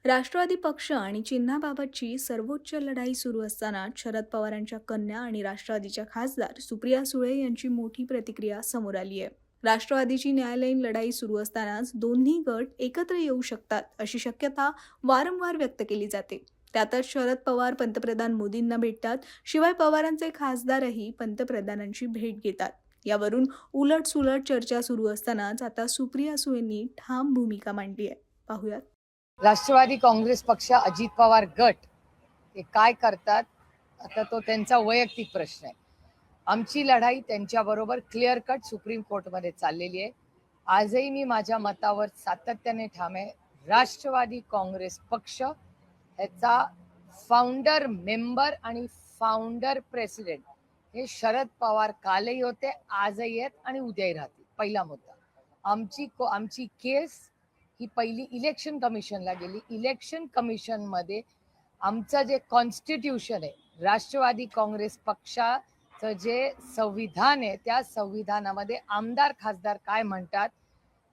राष्ट्रवादी पक्ष आणि चिन्हाबाबतची सर्वोच्च लढाई सुरू असताना शरद पवारांच्या कन्या आणि राष्ट्रवादीच्या खासदार सुप्रिया सुळे यांची मोठी प्रतिक्रिया समोर आली आहे. राष्ट्रवादीची न्यायालयीन लढाई सुरू असतानाच दोन्ही गट एकत्र येऊ शकतात अशी शक्यता वारंवार व्यक्त केली जाते. त्यातच शरद पवार पंतप्रधान मोदींना भेटतात, शिवाय पवारांचे खासदारही पंतप्रधानांची भेट घेतात. यावरून उलटसुलट चर्चा सुरू असतानाच आता सुप्रिया सुळेंनी ठाम भूमिका मांडली आहे. पाहूयात. राष्ट्रवादी काँग्रेस पक्ष, अजित पवार गट हे काय करतात आता तो त्यांचा वैयक्तिक प्रश्न आहे. आमची लढाई त्यांच्याबरोबर क्लिअर कट सुप्रीम कोर्टमध्ये चाललेली आहे. आजही मी माझ्या मतावर सातत्याने ठाम आहे. राष्ट्रवादी काँग्रेस पक्ष ह्याचा फाउंडर मेंबर आणि फाउंडर प्रेसिडेंट हे शरद पवार कालही होते, आजही आहेत आणि उद्याही राहतील. पहिला मुद्दा, आमची केस ही पहिली इलेक्शन कमिशनला गेली. इलेक्शन कमिशन मध्ये आमचं जे कॉन्स्टिट्यूशन आहे, राष्ट्रवादी काँग्रेस पक्षाचं जे संविधान आहे, त्या संविधानामध्ये आमदार खासदार काय म्हणतात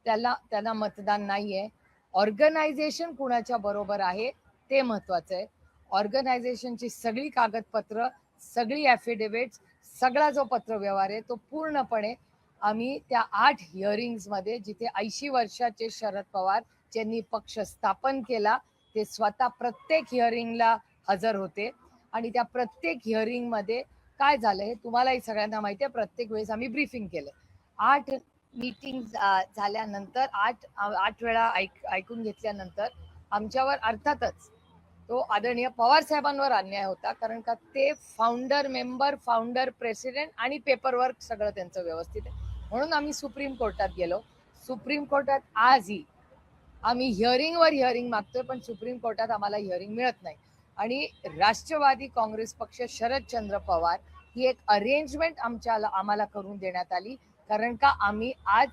त्याला मतदान नाहीये. ऑर्गनायझेशन कुणाच्या बरोबर आहे ते महत्वाचं आहे. ऑर्गनायझेशनची सगळी कागदपत्र, सगळी ॲफिडेव्हिट्स, सगळा जो पत्रव्यवहार आहे तो पूर्णपणे आम्ही त्या 8 हिअरिंग्स मध्ये, जिथे 80 वर्षाचे शरद पवार ज्यांनी पक्ष स्थापन केला ते स्वतः प्रत्येक हिअरिंगला हजर होते. आणि त्या प्रत्येक हिअरिंग मध्ये काय झालं हे तुम्हालाही सगळ्यांना माहिती आहे. प्रत्येक वेळेस आम्ही ब्रीफिंग केलं. 8 मीटिंग झाल्यानंतर 8 वेळा ऐकून घेतल्यानंतर आमच्यावर अर्थातच तो आदरणीय पवार साहेबांवर अन्याय होता, कारण का ते फाउंडर मेंबर, फाउंडर प्रेसिडेंट आणि पेपरवर्क सगळं त्यांचं व्यवस्थित आहे. म्हणून आम्ही सुप्रीम कोर्टात गेलो. सुप्रीम कोर्टात आजही आम्ही हिअरिंग मागतोय, पण सुप्रीम कोर्टात आम्हाला हिअरिंग मिळत नाही. आणि राष्ट्रवादी काँग्रेस पक्ष, शरदचंद्र पवार ही एक अरेंजमेंट आम्हाला करून देण्यात आली, कारण का आम्ही आज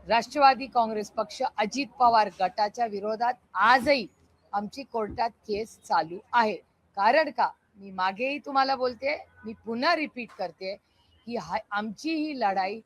राष्ट्रवादी काँग्रेस पक्ष, अजित पवार गटाच्या विरोधात आजही आमची कोर्टात केस चालू आहे. कारण का मी मागेही तुम्हाला बोलते, मी पुन्हा रिपीट करते की आमची ही लढाई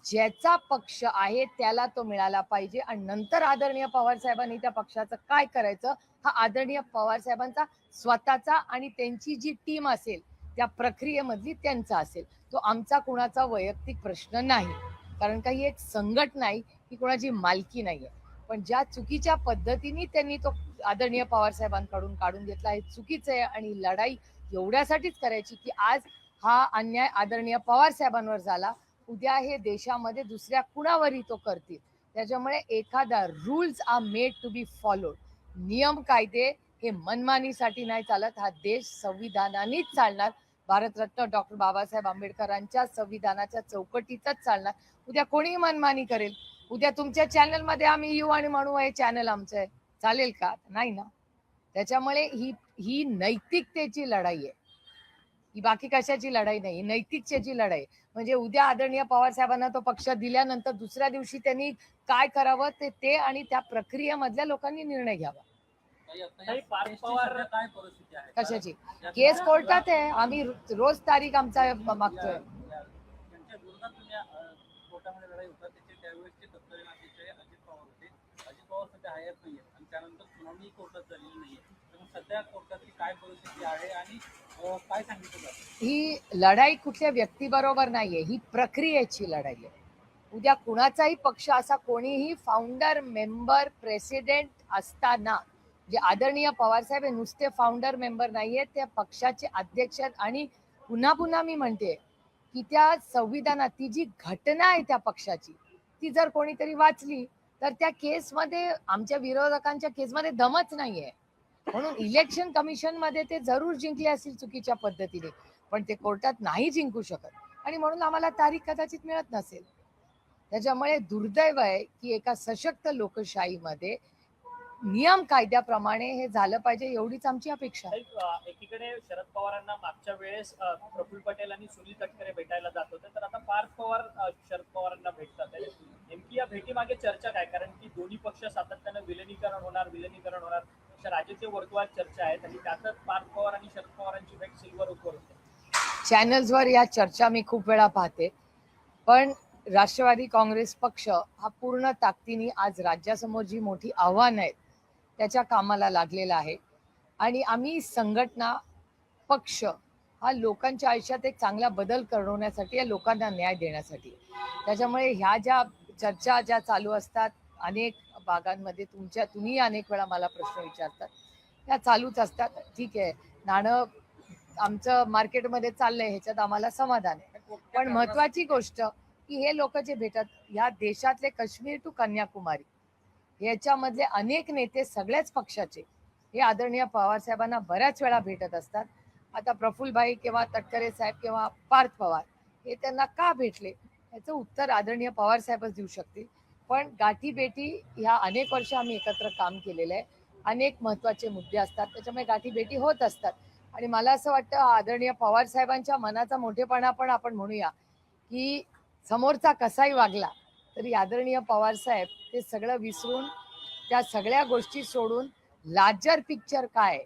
ज्याचा पक्ष आहे त्याला तो मिळाला पाहिजे. आणि नंतर आदरणीय पवार साहेबांनी त्या पक्षाचं काय करायचं हा आदरणीय पवार साहेबांचा स्वतःचा आणि त्यांची जी टीम असेल त्या प्रक्रियेमधली त्यांचा असेल. तो आमचा कुणाचा वैयक्तिक प्रश्न नाही, कारण का ही एक संघटना नाही, ही कोणाची मालकी नाहीये. पण ज्या चुकीच्या पद्धतीने त्यांनी तो आदरणीय पवार साहेबांकडून काढून घेतला हे चुकीचं आहे. आणि लढाई एवढ्यासाठीच करायची की आज हा अन्याय आदरणीय पवार साहेबांवर झाला, उद्या हे देशामध्ये दुसऱ्या कुणावरही तो करतील. त्याच्यामुळे एखादा rules are made to be followed. नियम कायदे हे मनमानीसाठी नाही चालत. हा देश संविधानानेच चालणार, भारतरत्न डॉक्टर बाबासाहेब आंबेडकरांच्या संविधानाच्या चौकटीतच चालणार. उद्या कोणीही मनमानी करेल, उद्या तुमच्या चॅनलमध्ये आम्ही येऊ आणि म्हणू हे चॅनल आमचं आहे, चालेल का? नाही ना. त्याच्यामुळे ही नैतिकतेची लढाई आहे, ही बाकी कशाची लढाई नाही, नैतिकतेची लढाई. म्हणजे उद्या आदरणीय पवार साहेबांना तो पक्ष दिल्यानंतर दुसऱ्या दिवशी त्यांनी काय करावं ते आणि त्या प्रक्रियेमधल्या लोकांनी निर्णय घ्यावा. कशाची केस कोर्टात आहे, आम्ही रोज तारीख आमचा मागतोय. ही लढाई कुठल्या व्यक्तीबरोबर नाहीये, ही प्रक्रियेची लढाई आहे. उद्या कुणाचाही पक्ष असा कोणीही फाउंडर मेंबर प्रेसिडेंट असताना, जे आदरणीय पवार साहेब हे नुसते फाउंडर मेंबर नाहीये, त्या पक्षाचे अध्यक्ष आहेत. आणि पुन्हा पुन्हा मी म्हणते की त्या संविधानात ती जी घटना आहे त्या पक्षाची, ती जर कोणीतरी वाचली तर त्या केसमध्ये, आमच्या विरोधकांच्या केसमध्ये दमच नाहीये. म्हणून इलेक्शन कमिशन मध्ये ते जरूर जिंकले असतील चुकीच्या पद्धतीने, पण ते कोर्टात नाही जिंकू शकत. आणि म्हणून आम्हाला तारीख कदाचित मिळत नसेल. त्याच्यामुळे दुर्दैव आहे की एका सशक्त लोकशाहीमध्ये नियम कायद्याप्रमाणे हे झालं पाहिजे, एवढीच आमची अपेक्षा. एकीकडे शरद पवारांना मागच्या वेळेस प्रफुल्ल पटेल आणि सुनील तटकरे भेटायला जात होते, तर आता पार्थ पवार शरद पवारांना भेटतात. नेमकी या भेटीमागे चर्चा काय? कारण की दोन्ही पक्ष सातत्यानं विलिनीकरण होणार अशा राजकीय वर्तुळात चर्चा आहेत, आणि त्यातच पार्थ पवार आणि शरद पवारांची भेट सिल्वर ओकवर होते. चॅनल्सवर या चर्चा मी खूप वेळा पाहते, पण राष्ट्रवादी काँग्रेस पक्ष हा पूर्ण ताकदीने आज राज्यासमोर जी मोठी आव्हानं आहेत त्याच्या कामाला लागलेला आहे. आणि आम्ही संघटना, पक्ष हा लोकांच्या आयुष्यात एक चांगला बदल घडवण्यासाठी, या लोकांना न्याय देण्यासाठी. त्याच्यामुळे ह्या ज्या चर्चा ज्या चालू असतात अनेक भागांमध्ये, तुम्ही अनेक वेळा मला प्रश्न विचारतात, त्या चालूच असतात. ठीक आहे, नाणं आमचं मार्केटमध्ये चाललंय, ह्याच्यात आम्हाला समाधान आहे. पण महत्वाची गोष्ट की हे लोक जे भेटतात, ह्या देशातले काश्मीर टू कन्याकुमारी याच्यामधले अनेक नेते सगळ्याच पक्षाचे हे आदरणीय पवार साहेबांना बऱ्याच वेळा भेटत असतात. आता प्रफुल्लभाई किंवा तटकरे साहेब किंवा पार्थ पवार हे त्यांना का भेटले याचं उत्तर आदरणीय पवार साहेबच देऊ शकतील. पण गाठी भेटी ह्या अनेक वर्ष आम्ही एकत्र काम केलेलं आहे. अनेक महत्वाचे मुद्दे असतात, त्याच्यामुळे गाठी भेटी होत असतात. आणि मला असं वाटतं आदरणीय पवार साहेबांच्या मनाचा मोठेपणा पण आपण म्हणूया की समोरचा कसाही वागला तरी आदरणीय पवार साहेब ते सगळं विसरून, त्या सगळ्या गोष्टी सोडून लार्जर पिक्चर काय,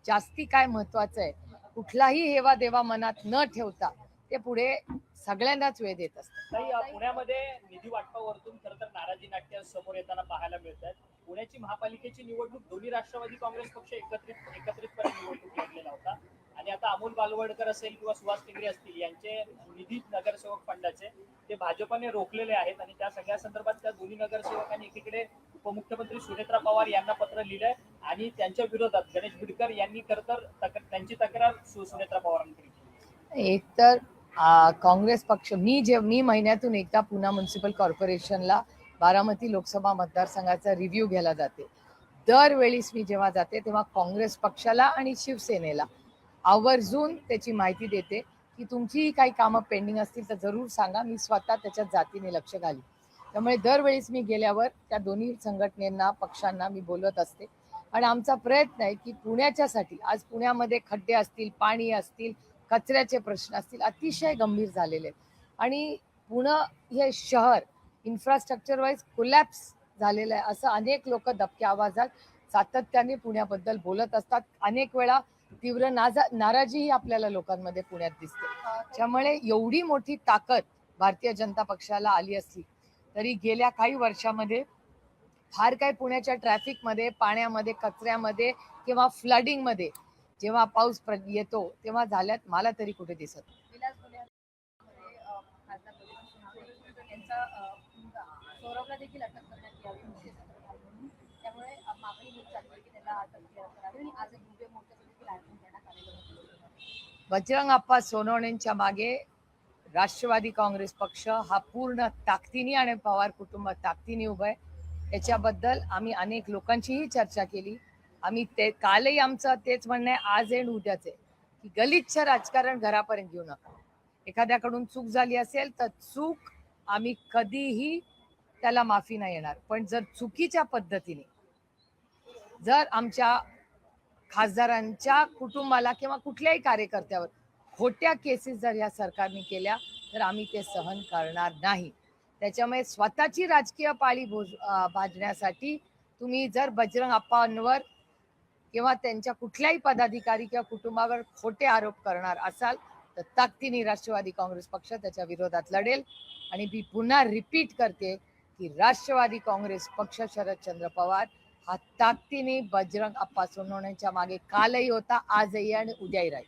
जास्ती काय महत्वाचं आहे, कुठलाही हेवा देवा मनात न ठेवता ते पुढे सगळ्यांनाच वेळ देत असतात. पुण्यामध्ये निधी वाटपावरतून खरं तर नाराजी नाट्य समोर येताना पाहायला मिळत आहेत. पुण्याची महापालिकेची निवडणूक दोन्ही राष्ट्रवादी काँग्रेस पक्ष एकत्रितपणे निवडणूक लढलेला होता आणि आता अमोल बालवडकर असेल किंवा सुहास टिंगरे असतील यांचे निधी नगरसेवक फंडाचे ते भाजपने रोखलेले आहेत आणि त्या सगळ्या संदर्भात त्या दोन्ही नगरसेवकांनी एकीकडे उपमुख्यमंत्री सुनेत्रा पवार यांना पत्र लिहिलंय आणि त्यांच्या विरोधात गणेश बिडकर यांनी खरं तर त्यांची तक्रार सुनेत्रा पवारांकडे केली. एक तर काँग्रेस पक्ष, मी महिन्यातून एकदा पुणे म्युन्सिपल कॉर्पोरेशनला बारामती लोकसभा मतदारसंघाचा रिव्ह्यू घ्यायला जाते. दरवेळीस मी जेव्हा जाते तेव्हा काँग्रेस पक्षाला आणि शिवसेनेला आवर्जून त्याची माहिती देते की तुमची काही कामं पेंडिंग असतील तर जरूर सांगा, मी स्वतः त्याच्यात जातीने लक्ष घालीन. त्यामुळे दरवेळीस मी गेल्यावर त्या दोन्ही संघटनेना, पक्षांना मी बोलत असते. आणि आमचा प्रयत्न आहे की पुण्याच्यासाठी, आज पुण्यामध्ये खड्डे असतील, पाणी असतील, कचऱ्याचे प्रश्न असतील, अतिशय गंभीर झालेले आहेत. आणि पुणे हे शहर इन्फ्रास्ट्रक्चर वाईज कोलॅप्स झालेलं आहे असं अनेक लोक दबक्या आवाजात सातत्याने पुण्याबद्दल बोलत असतात. अनेक वेळा तीव्र नाराजीही आपल्याला लोकांमध्ये पुण्यात दिसते. त्यामुळे एवढी मोठी ताकद भारतीय जनता पक्षाला आली असली तरी गेल्या काही वर्षामध्ये फार काही पुण्याच्या ट्रॅफिकमध्ये, पाण्यामध्ये, कचऱ्यामध्ये किंवा फ्लडिंगमध्ये जेव्हा पाऊस येतो तेव्हा झाल्यात मला तरी कुठे दिसत. सौरभला देखील अटक करण्यात यावी विशेष म्हणून, त्यामुळे मागणी होत चालली की त्याला अटक करावी आणि आज एक भव्य मोर्चाचं देखील आयोजन करण्यात आलेलं होतं. बजरंग अप्पा सोनवणेंच्या मागे राष्ट्रवादी काँग्रेस पक्ष हा पूर्ण ताकदीने आणि पवार कुटुंब ताकदीने उभं आहे. याच्याबद्दल आम्ही अनेक लोकांचीही चर्चा केली. आम्ही ते कालही आमचं तेच म्हणणं आहे, आज आहे उद्याच आहे की गलिच्छ राजकारण घरापर्यंत घेऊ नका. एखाद्याकडून चूक झाली असेल तर चूक आम्ही कधीही त्याला माफी नाही येणार. पण जर चुकीच्या पद्धतीने जर आमच्या खासदारांच्या कुटुंबाला किंवा कुठल्याही कार्यकर्त्यावर खोट्या केसेस जर या सरकारने केल्या तर आम्ही ते सहन करणार नाही. त्याच्यामुळे स्वतःची राजकीय पाळी भाजण्यासाठी तुम्ही जर बजरंग अप्पांवर किंवा त्यांच्या कुठल्याही पदाधिकारी किंवा कुटुंबावर खोटे आरोप करणार असाल तर ताकदीने राष्ट्रवादी काँग्रेस पक्ष त्याच्या विरोधात लढेल. आणि मी पुन्हा रिपीट करते की राष्ट्रवादी काँग्रेस पक्ष शरदचंद्र पवार हा ताकदीने बजरंग अप्पा सोनवणेंच्या मागे कालही होता, आजही आणि उद्याही राहील.